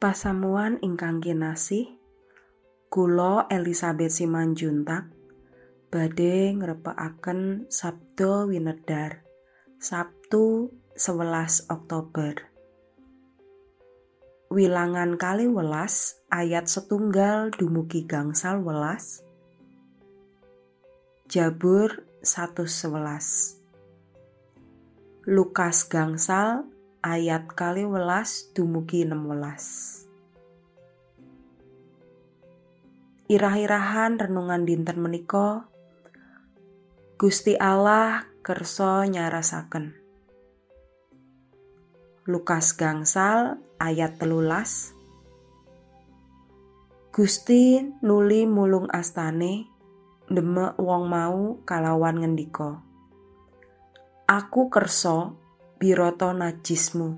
Pasamuan ingkang kinasih, kula Elizabeth Simanjuntak badhe ngrepekaken Sabda Winedhar Sabtu 11 Oktober. Wilangan 12 ayat 1 dumugi gangsal 11. Jabur 1:11. Lukas gangsal ayat 12 dumugi 16. Irah-irahan renungan dinten menika, Gusti Allah kersa nyarasaken. Lukas gangsal ayat 13. Gusti nuli mulung astane ndemek wong mau kalawan ngendika, "Aku kersa biroto najismu."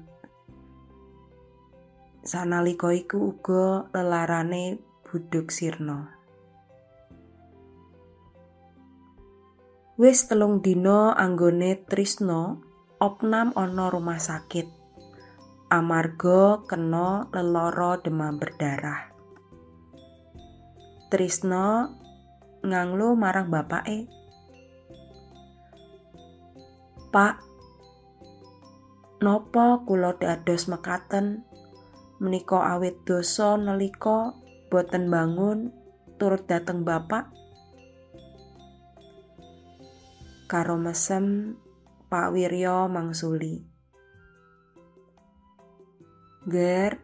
Sanalika iku uga lelarane budhug sirna. Wis 3 dina anggone Trisno opnam ana rumah sakit amarga kena lelara demam berdarah. Trisno nganglo marang bapake, "Pak, nopo kula dados mekaten menika awit dosa nalika boten bangun turut dateng Bapak?" Karo mesem Pak Wirya mangsuli, "Ger,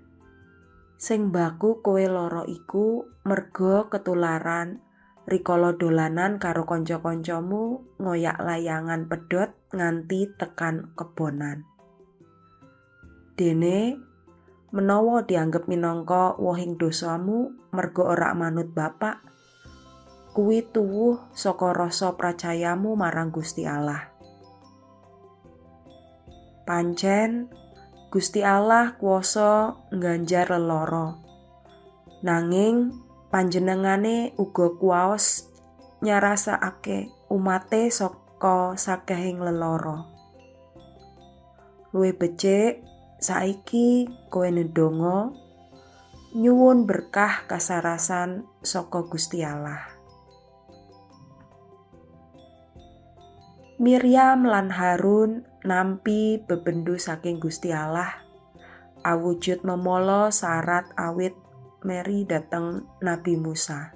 sing baku kowe lara iku merga ketularan rikala dolanan karo kanca-kancamu ngoyak layangan pedhot nganti tekan kebonan. Dene menawa dianggep minangka wohing dosamu merga ora manut Bapak, kuwi tuwuh saka rasa pracayamu marang Gusti Allah. Pancen Gusti Allah kuwasa ngganjar lelara, nanging panjenengane uga kuwaos nyarasakake umate saka sakehing lelara. Luwih becik saiki kowe ndedonga nyuwun berkah kasarasan saka Gusti Allah." Miriam lan Harun nampi bebendu saking Gusti Allah awujud memala syarat awit meri dateng Nabi Musa.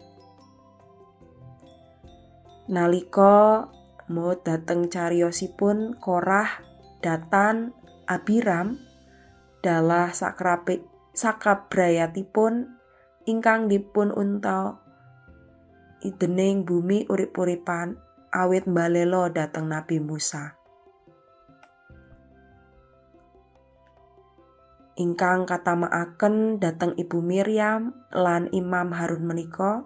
Nalika mut dateng cariyosipun Korah, Datan, Abiram dalah sakabrayatipun ingkang dipun unta dening bumi urip-uripan awit mbalela dateng Nabi Musa. Ingkang katamakaken dateng Ibu Miriam lan Imam Harun menika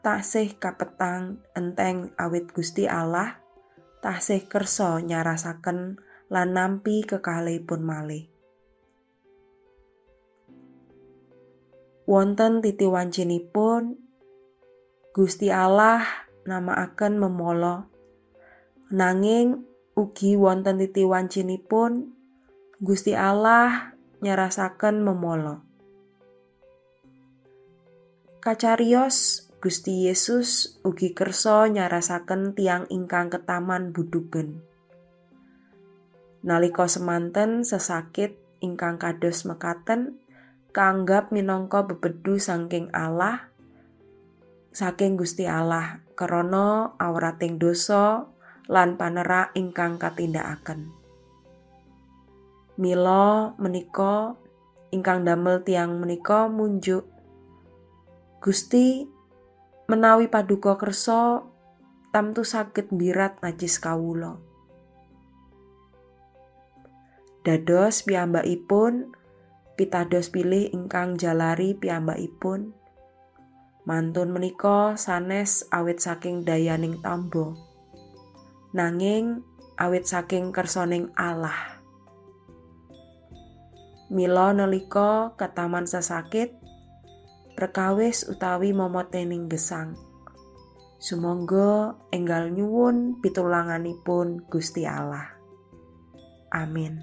taksih kapetang enteng awit Gusti Allah taksih kersa nyarasaken lan nampi kekalihipun malih. Wonten titi wancinipun Gusti Allah namakaken memala, nanging ugi wonten titi wancinipun Gusti Allah nyarasaken memala. Kacariyos Gusti Yesus ugi kersa nyarasaken tiyang ingkang ketaman budhugen. Nalika semanten sesakit ingkang kados mekaten kaanggap minangka bebedu saking Gusti Allah krana awrating dosa lan panerak ingkang katindakaken. Mila menika ingkang damel tiyang menika munjuk, Gusti menawi paduka kersa tamtu saged mbirat najis kawula. Dados piyambakipun pitados pilih ingkang jalari piyambakipun. Mantun menika sanes awit saking dayaning tamba, nanging awit saking kersaning Allah. Mila nalika ketaman sesakit, perkawis utawi momotening gesang. Sumangga enggal nyuwun pitulunganipun Gusti Allah. Amin.